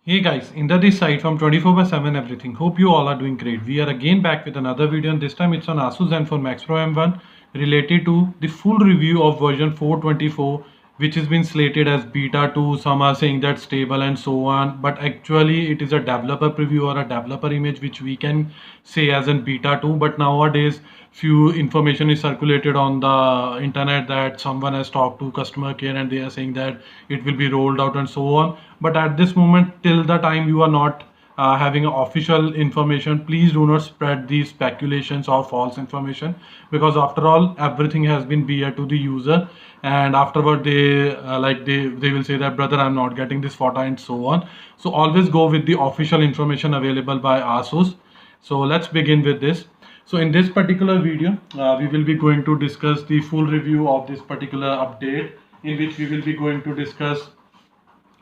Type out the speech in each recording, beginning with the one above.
Hey guys, Inder this side from 24/7 everything. Hope you all are doing great. We are again back with another video and this time it's on Asus Zenfone Max Pro M1 related to the full review of version 4.24 which has been slated as beta 2. Some are saying that stable and so on, but actually it is a developer preview or a developer image which we can say as in beta 2. But nowadays few information is circulated on the internet that someone has talked to customer care and they are saying that it will be rolled out and so on. But at this moment, till the time you are not having official information, please do not spread these speculations or false information, because after all everything has been bare to the user, and afterward they will say that brother, I'm not getting this photo and so on. So always go with the official information available by Asus. So let's begin with this. So in this particular video, we will be going to discuss the full review of this particular update, in which we will be going to discuss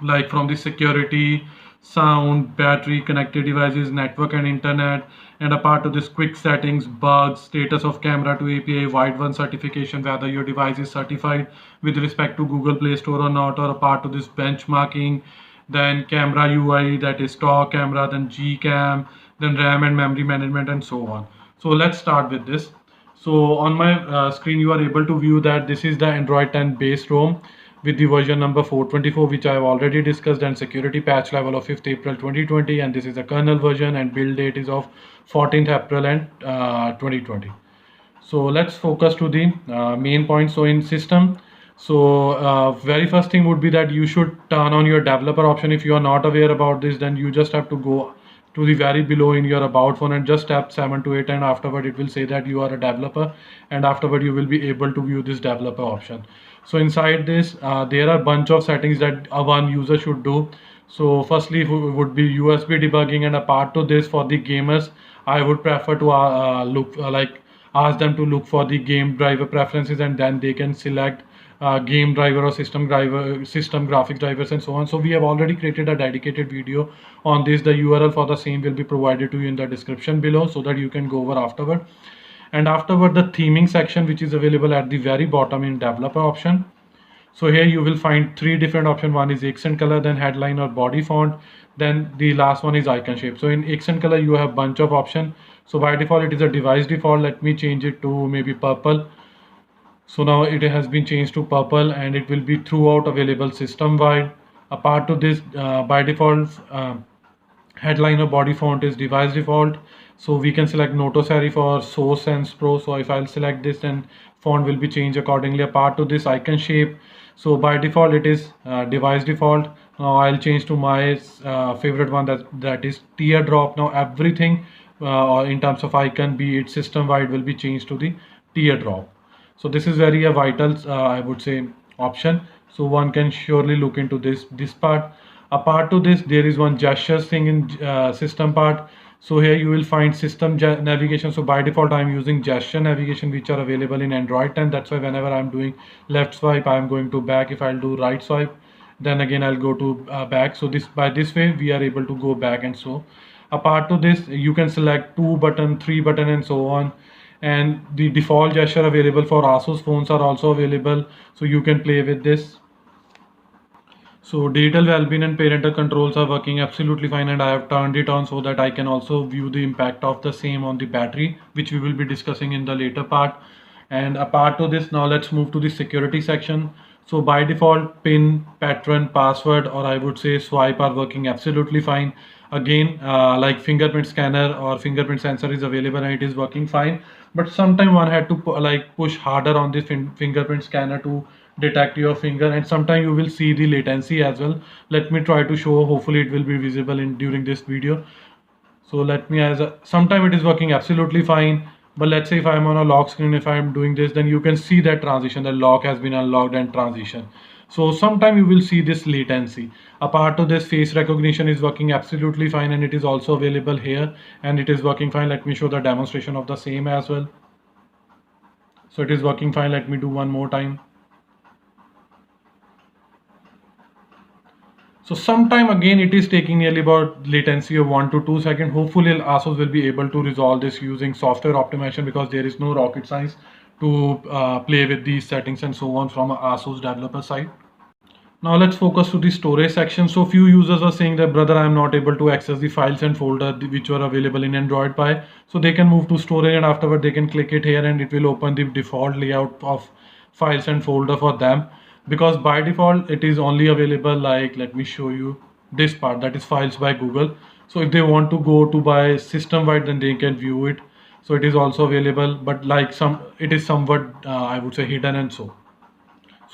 like from the security, sound, battery, connected devices, network and internet, and apart to this quick settings, bugs, status of camera to API, Wide One certification, whether your device is certified with respect to Google Play Store or not, or apart to this benchmarking, then camera UI, that is stock camera, then Gcam, then RAM and memory management and so on. So let's start with this. So on my screen you are able to view that this is the Android 10 base ROM with the version number 4.24, which I have already discussed, and security patch level of 5th April 2020, and this is a kernel version and build date is of 14th April and 2020. So let's focus to the main point. So in system, so very first thing would be that you should turn on your developer option. If you are not aware about this, then you just have to go to the very below in your about phone and just tap 7 to 8, and afterward it will say that you are a developer, and afterward you will be able to view this developer option. So inside this there are bunch of settings that one user should do. So firstly would be USB debugging, and apart to this, for the gamers I would prefer to look like ask them to look for the game driver preferences, and then they can select game driver or system driver, system graphics drivers and so on. So we have already created a dedicated video on this. The URL for the same will be provided to you in the description below, so that you can go over afterward. And afterward, the theming section, which is available at the very bottom in developer option. So here you will find three different options. One is accent color, then headline or body font, then the last one is icon shape. So in accent color you have bunch of options. So by default it is a device default. Let me change it to maybe purple. So now it has been changed to purple, and it will be throughout available system wide. Apart to this, by default headline or body font is device default. So we can select Noto Serif for Source Sans Pro. So if I'll select this, then font will be changed accordingly. Apart to this, icon shape, so by default it is device default. Now I'll change to my favorite one, that is teardrop. Now everything in terms of icon, be it system wide, will be changed to the teardrop. So this is very a vital I would say option. So one can surely look into this part. Apart to this, there is one gestures thing in system part. So here you will find system navigation. So by default I'm using gesture navigation, which are available in Android 10. That's why whenever I'm doing left swipe, I'm going to back. If I'll do right swipe, then again I'll go to back. So this, by this way we are able to go back. And so apart to this, you can select 2 button, 3 button and so on. And the default gesture available for Asus phones are also available, so you can play with this. So digital well-being and parental controls are working absolutely fine, and I have turned it on so that I can also view the impact of the same on the battery, which we will be discussing in the later part. And apart to this, now let's move to the security section. So by default, pin, patron, password, or I would say swipe are working absolutely fine. Again, like fingerprint scanner or fingerprint sensor is available and it is working fine. But sometimes one had to push harder on the fingerprint scanner to detect your finger, and sometimes you will see the latency as well. Let me try to show. Hopefully it will be visible in during this video. So let me sometime it is working absolutely fine, but let's say if I'm on a lock screen, if I'm doing this, then you can see that transition, the lock has been unlocked and transition. So sometime you will see this latency. Apart to this, face recognition is working absolutely fine, and it is also available here, and it is working fine. Let me show the demonstration of the same as well. So it is working fine. Let me do one more time. So sometime again it is taking nearly about latency of 1 to 2 seconds. Hopefully Asus will be able to resolve this using software optimization, because there is no rocket science to play with these settings and so on from Asus developer side. Now let's focus to the storage section. So few users are saying that brother, I am not able to access the files and folder which were available in Android Pie. So they can move to storage and afterward they can click it here and it will open the default layout of files and folder for them. Because by default it is only available, like let me show you this part, that is files by Google. So if they want to go to by system wide, then they can view it. So it is also available, but like it is somewhat I would say hidden and so.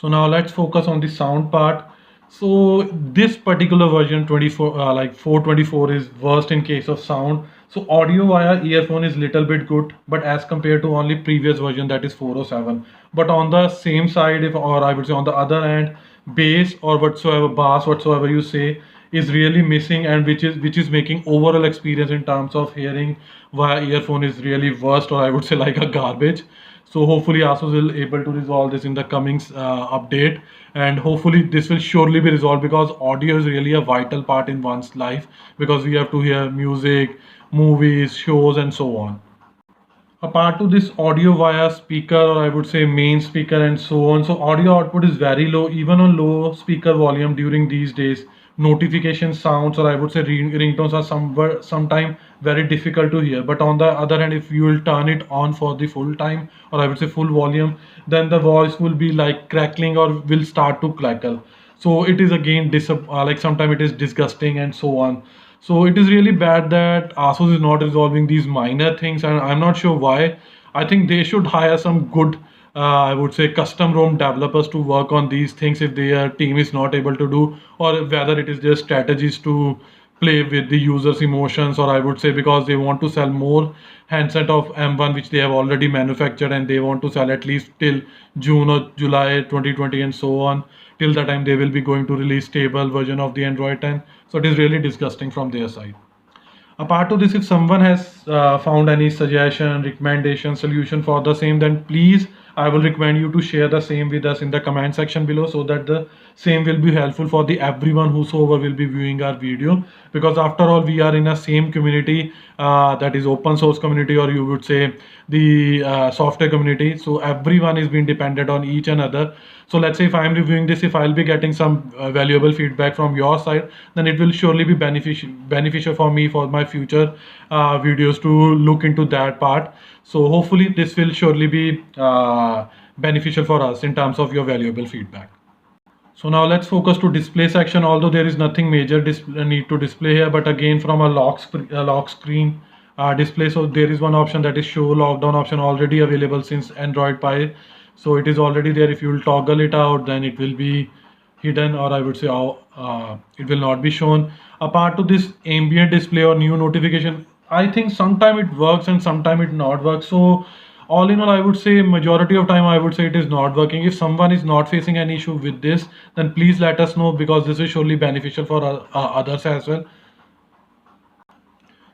So now let's focus on the sound part. So this particular version 24 like 424 is worst in case of sound. So audio via earphone is little bit good, but as compared to only previous version, that is 407. But on the same side, if, or I would say on the other hand, bass or whatsoever, bass whatsoever you say, is really missing, and which is making overall experience in terms of hearing via earphone is really worst, or I would say like a garbage. So hopefully Asus will able to resolve this in the coming update, and hopefully this will surely be resolved, because audio is really a vital part in one's life, because we have to hear music, movies, shows and so on. Apart to this audio via speaker, or I would say main speaker and so on, so audio output is very low even on low speaker volume during these days. Notification sounds, or I would say ringtones, are sometime very difficult to hear. But on the other hand, if you will turn it on for the full time, or I would say full volume, then the voice will be like crackling or will start to crackle. So it is again like sometimes it is disgusting and so on. So it is really bad that Asus is not resolving these minor things, and I'm not sure why. I think they should hire some good, I would say, custom ROM developers to work on these things if their team is not able to do, or whether it is their strategies to play with the user's emotions, or I would say because they want to sell more handset of M1 which they have already manufactured, and they want to sell at least till June or July 2020 and so on. Till the time they will be going to release stable version of the Android 10. So it is really disgusting from their side. Apart to this, if someone has found any suggestion, recommendation, solution for the same, then please, I will recommend you to share the same with us in the comment section below, so that the same will be helpful for the everyone whosoever will be viewing our video. Because after all, we are in a same community, that is open source community, or you would say the software community. So everyone is being dependent on each another. So let's say if I'm reviewing this, if I'll be getting some valuable feedback from your side, then it will surely be beneficial for me for my future videos to look into that part. So hopefully this will surely be beneficial for us in terms of your valuable feedback. So now let's focus to display section. Although there is nothing major need to display here, but again from a lock screen display, so there is one option, that is show lockdown option, already available since Android Pie. So it is already there. If you will toggle it out, then it will be hidden, or I would say it will not be shown. Apart to this ambient display or new notification, I think sometime it works and sometime it not works. So all in all, I would say majority of time I would say it is not working. If someone is not facing any issue with this, then please let us know, because this is surely beneficial for others as well.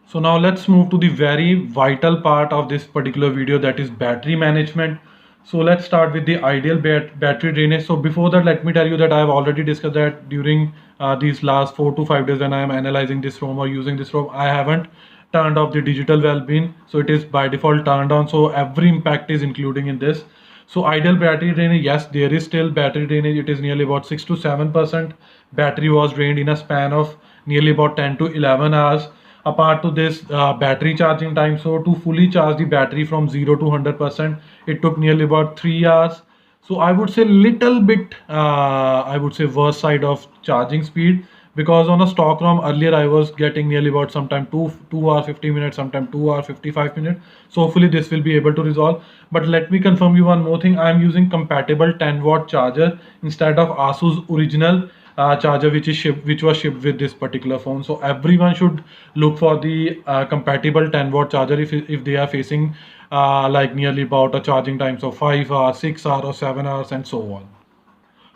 So now let's move to the very vital part of this particular video, that is battery management. So let's start with the ideal battery drainage. So before that, let me tell you that I have already discussed that during these last 4 to 5 days when I am analyzing this ROM or using this ROM, I haven't turned off the digital well-being. So it is by default turned on. So every impact is including in this. So ideal battery drainage, yes, there is still battery drainage. It is nearly about 6 to 7% battery was drained in a span of nearly about 10 to 11 hours. Apart to this, battery charging time, so to fully charge the battery from 0 to 100%, it took nearly about 3 hours. So I would say little bit, I would say worst side of charging speed, because on a stock ROM earlier I was getting nearly about sometime 2 hour 50 minutes, sometime 2 hour 55 minutes. So hopefully this will be able to resolve. But let me confirm you one more thing, I am using compatible 10-watt charger instead of Asus original charger which was shipped with this particular phone. So everyone should look for the compatible 10-watt charger if they are facing like nearly about a charging times of 5 hours, 6 hours or 7 hours and so on.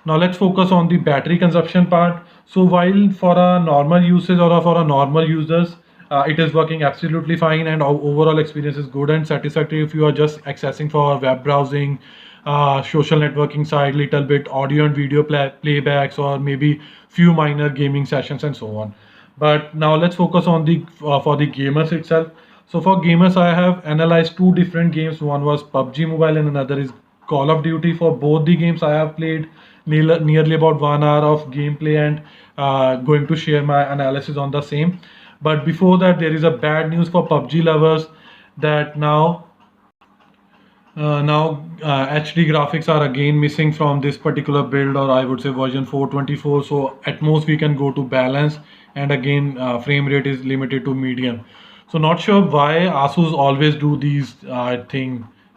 Now let's focus on the battery consumption part. So while for a normal usage or for a normal users, it is working absolutely fine, and overall experience is good and satisfactory if you are just accessing for web browsing, social networking side, little bit audio and video playbacks, or maybe few minor gaming sessions and so on. But now let's focus on the for the gamers itself. So for gamers, I have analyzed two different games. One was PUBG Mobile and another is Call of Duty. For both the games, I have played nearly about 1 hour of gameplay and going to share my analysis on the same. But before that, there is a bad news for PUBG lovers that now HD graphics are again missing from this particular build, or I would say version 424. So at most we can go to balance, and again frame rate is limited to medium. So not sure why Asus always do these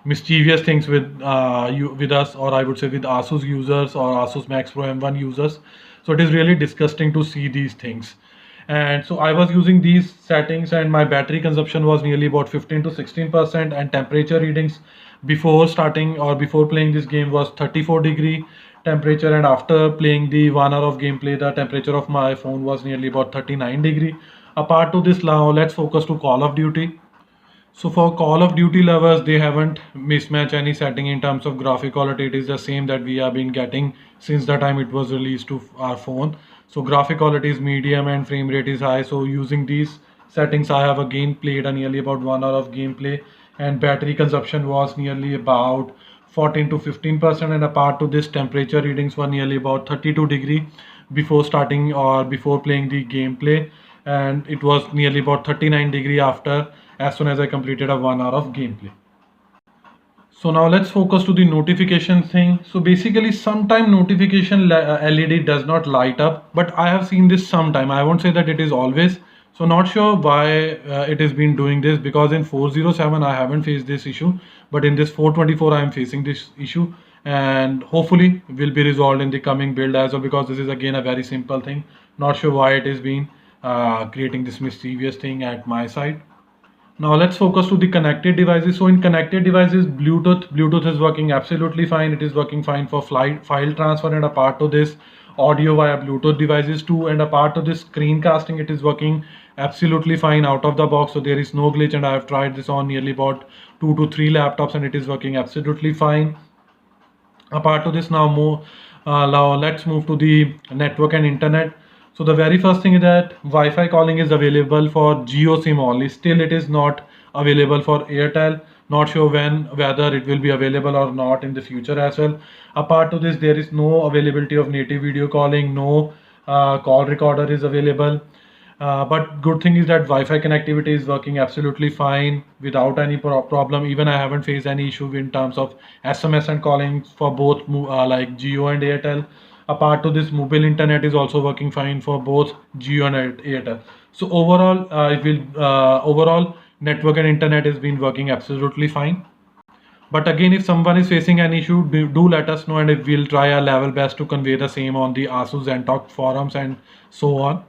mischievous things with us, or I would say with Asus users or Asus Max Pro M1 users. So it is really disgusting to see these things. And so I was using these settings, and my battery consumption was nearly about 15 to 16%, and temperature readings before starting or before playing this game was 34-degree temperature, and after playing the 1 hour of gameplay, the temperature of my phone was nearly about 39-degree. Apart to this, now let's focus to Call of Duty. So for Call of Duty lovers, they haven't mismatched any setting in terms of graphic quality. It is the same that we have been getting since the time it was released to our phone. So graphic quality is medium and frame rate is high. So using these settings, I have again played a nearly about 1 hour of gameplay, and battery consumption was nearly about 14 to 15%. And apart to this, temperature readings were nearly about 32-degree before starting or before playing the gameplay, and it was nearly about 39-degree after, as soon as I completed a 1 hour of gameplay. So now let's focus to the notification thing. So basically sometime notification LED does not light up, but I have seen this sometime. I won't say that it is always. So not sure why it has been doing this, because in 407 I haven't faced this issue, but in this 424 I am facing this issue, and hopefully will be resolved in the coming build as well, because this is again a very simple thing. Not sure why it is been creating this mischievous thing at my side. Now let's focus to the connected devices. So in connected devices, Bluetooth is working absolutely fine. It is working fine for file transfer, and apart to this, audio via Bluetooth devices too. And apart to this, screencasting, it is working absolutely fine out of the box. So there is no glitch, and I have tried this on nearly about 2 to 3 laptops, and it is working absolutely fine. Apart to this, now let's move to the network and internet. So the very first thing is that Wi-Fi calling is available for Jio SIM only. Still, it is not available for Airtel. Not sure whether it will be available or not in the future as well. Apart to this, there is no availability of native video calling. No call recorder is available. But good thing is that Wi-Fi connectivity is working absolutely fine without any problem. Even I haven't faced any issue in terms of SMS and calling for both like Jio and Airtel. Apart to this, mobile internet is also working fine for both Jio and Airtel. So overall network and internet has been working absolutely fine. But again, if someone is facing an issue, do let us know, and we'll try our level best to convey the same on the Asus ZenTalk forums and so on.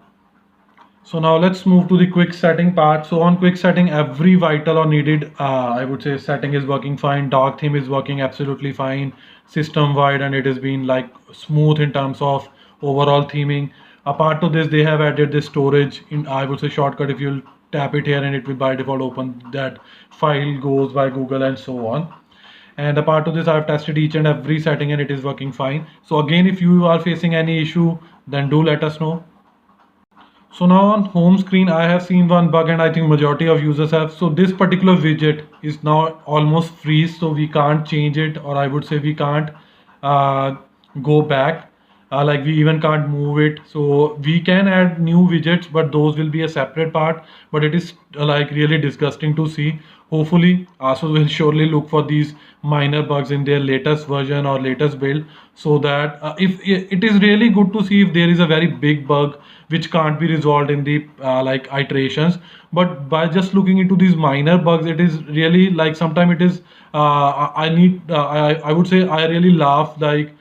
So now let's move to the quick setting part. So on quick setting, every vital or needed, I would say, setting is working fine. Dark theme is working absolutely fine, system wide, and it has been like smooth in terms of overall theming. Apart to this, they have added this storage in, I would say, shortcut. If you'll tap it here, and it will by default open that file goes by Google and so on. And apart to this, I've tested each and every setting, and it is working fine. So again, if you are facing any issue, then do let us know. So now on home screen, I have seen one bug, and I think majority of users have. So this particular widget is now almost freeze, so we can't change it, or I would say we can't go back. Like we even can't move it. So we can add new widgets, but those will be a separate part. But it is like really disgusting to see. Hopefully, Asus will surely look for these minor bugs in their latest version or latest build, so that if it is really good to see if there is a very big bug which can't be resolved in the like iterations. But by just looking into these minor bugs, it is really like sometimes it is I would say I really laugh, like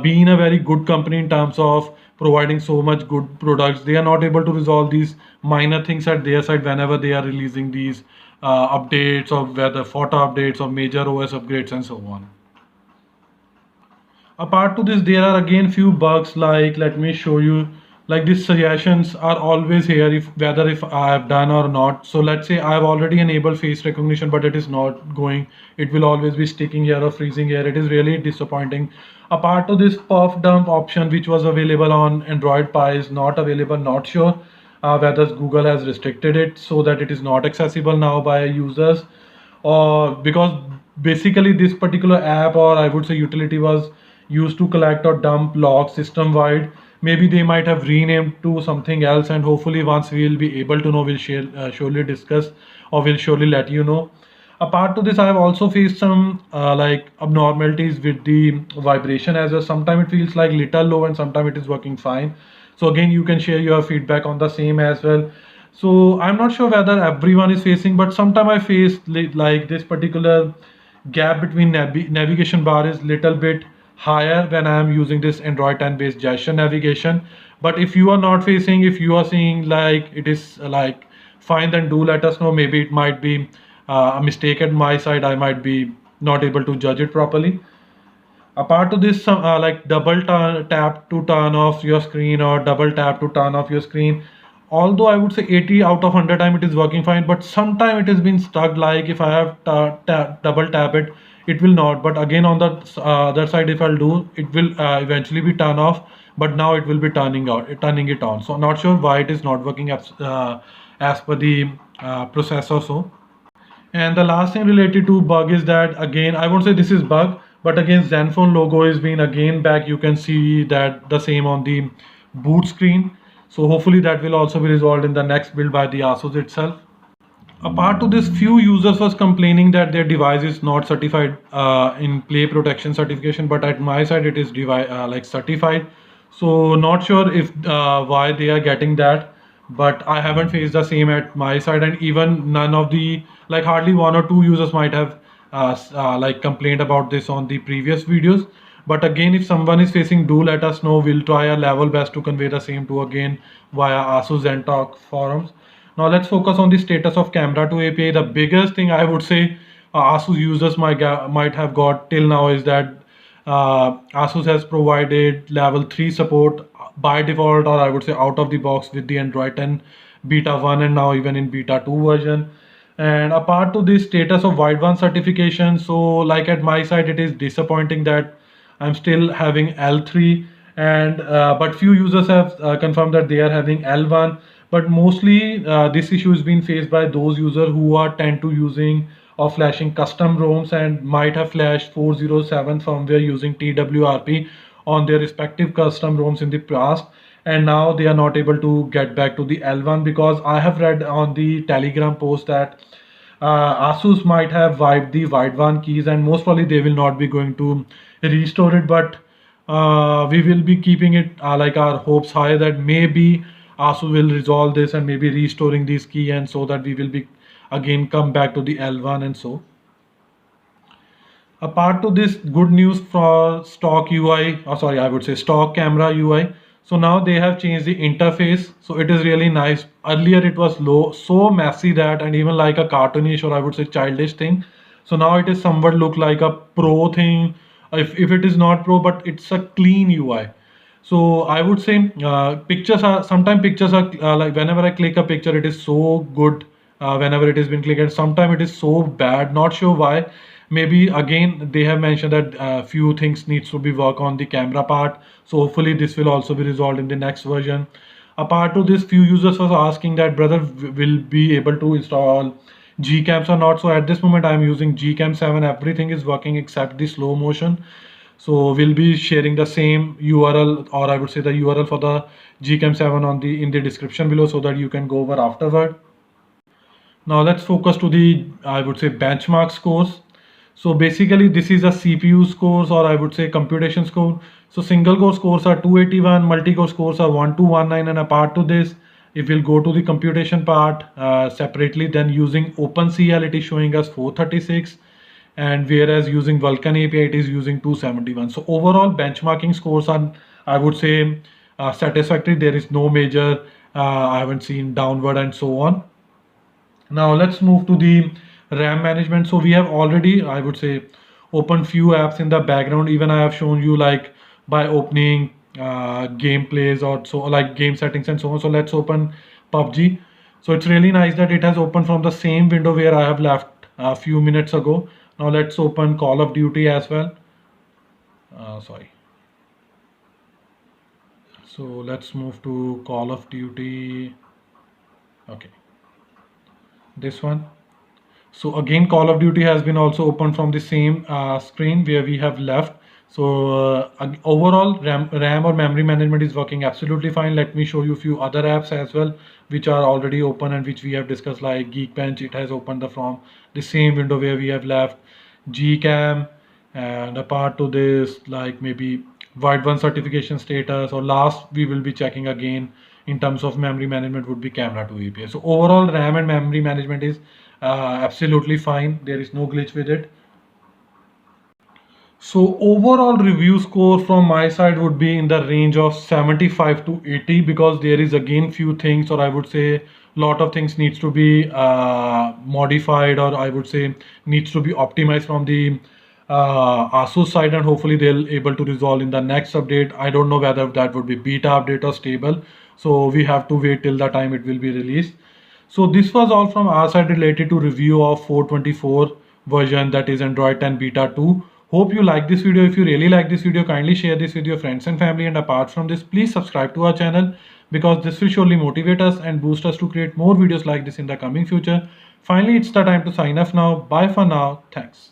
being a very good company in terms of providing so much good products, they are not able to resolve these minor things at their side whenever they are releasing these updates, or whether photo updates or major OS upgrades and so on. Apart to this, there are again few bugs, like let me show you. Like these suggestions are always here, if whether if I have done or not. So let's say I have already enabled face recognition, but it is not going. It will always be sticking here or freezing here. It is really disappointing. Apart to this, perf dump option which was available on Android Pie is not available. Not sure whether Google has restricted it so that it is not accessible now by users, or because basically this particular app, or I would say utility, was used to collect or dump logs system wide. Maybe they might have renamed to something else, and hopefully once we'll be able to know, we'll surely discuss, or we'll surely let you know. Apart to this, I have also faced some like abnormalities with the vibration as well. Sometimes it feels like little low and sometimes it is working fine. So again, you can share your feedback on the same as well. So I'm not sure whether everyone is facing, but sometimes I face like this particular gap between navigation bar is little bit higher when I am using this Android 10 based gesture navigation. But if you are not facing, if you are seeing like it is like fine, then do let us know. Maybe it might be a mistake at my side. I might be not able to judge it properly. Apart to this, some like tap to turn off your screen, or double tap to turn off your screen. Although I would say 80 out of 100 time it is working fine, but sometime it has been stuck. Like if I have double tap it, it will not. But again on the other side, if I'll do, it will eventually be turn off. But now it will be turning it on. So not sure why it is not working as per the processor. So. And the last thing related to bug is that, again, I won't say this is bug, but again, Zenfone logo is being again back. You can see that the same on the boot screen. So hopefully that will also be resolved in the next build by the Asus itself. Apart to this, few users was complaining that their device is not certified in play protection certification, but at my side it is like certified. So not sure if why they are getting that, but I haven't faced the same at my side, and even none of the, like hardly one or two users might have like complained about this on the previous videos. But again, if someone is facing, do let us know. We'll try our level best to convey the same to again via Asus ZenTalk forums. Now let's focus on the status of Camera 2 API. The biggest thing I would say Asus users might have got till now is that Asus has provided level 3 support by default, or I would say out of the box, with the Android 10 beta 1 and now even in beta 2 version. And apart to this status of Wideband certification, so like at my side it is disappointing that I'm still having L3, and but few users have confirmed that they are having L1. But mostly this issue is being faced by those users who are tend to using or flashing custom ROMs and might have flashed 407 firmware using TWRP on their respective custom ROMs in the past, and now they are not able to get back to the L1, because I have read on the Telegram post that Asus might have wiped the Wideband keys, and most probably they will not be going to restore it. But we will be keeping it like our hopes high that maybe Asus will resolve this and maybe restoring this key, and so that we will be again come back to the L1 and so. Apart to this, good news for stock UI, or sorry, I would say stock camera UI. So now they have changed the interface, so it is really nice. Earlier it was low, so messy that, and even like a cartoonish, or I would say childish thing. So now it is somewhat look like a pro thing. If it is not pro, but it's a clean UI. So I would say pictures are, sometimes pictures are like whenever I click a picture, it is so good whenever it has been clicked, and sometimes it is so bad. Not sure why. Maybe again they have mentioned that few things needs to be work on the camera part. So hopefully this will also be resolved in the next version. Apart to this, few users was asking that brother will be able to install Gcams or not. So at this moment I am using Gcam 7. Everything is working except the slow motion. So we'll be sharing the same URL, or I would say the URL for the Gcam 7 on the in the description below, so that you can go over afterward. Now let's focus to the, I would say, benchmark scores. So basically this is a CPU scores, or I would say computation score. So single core scores are 281, multi-core scores are 1219, and apart to this, if we'll go to the computation part separately, then using OpenCL it is showing us 436, and whereas using Vulkan API it is using 271. So overall benchmarking scores are, I would say, satisfactory. There is no major, I haven't seen downward and so on. Now let's move to the RAM management. So we have already, I would say, opened few apps in the background. Even I have shown you like by opening gameplays or so, like game settings and so on. So let's open PUBG. So it's really nice that it has opened from the same window where I have left a few minutes ago. Now let's open Call of Duty as well. Sorry. So let's move to Call of Duty. Okay, this one. So again, Call of Duty has been also opened from the same screen where we have left. So overall, RAM or memory management is working absolutely fine. Let me show you a few other apps as well, which are already open and which we have discussed, like Geekbench. It has opened from the same window where we have left. Gcam, and apart to this, like maybe White One certification status, or last we will be checking again in terms of memory management would be Camera 2 API. So overall, RAM and memory management is absolutely fine. There is no glitch with it. So overall review score from my side would be in the range of 75 to 80, because there is again few things, or I would say lot of things needs to be modified, or I would say needs to be optimized from the ASUS side, and hopefully they'll able to resolve in the next update. I don't know whether that would be beta update or stable, so we have to wait till the time it will be released. So this was all from our side related to review of 424 version, that is Android 10 beta 2. Hope you like this video. If you really like this video, kindly share this with your friends and family, and apart from this, please subscribe to our channel, because this will surely motivate us and boost us to create more videos like this in the coming future. Finally, it's the time to sign off now. Bye for now. Thanks.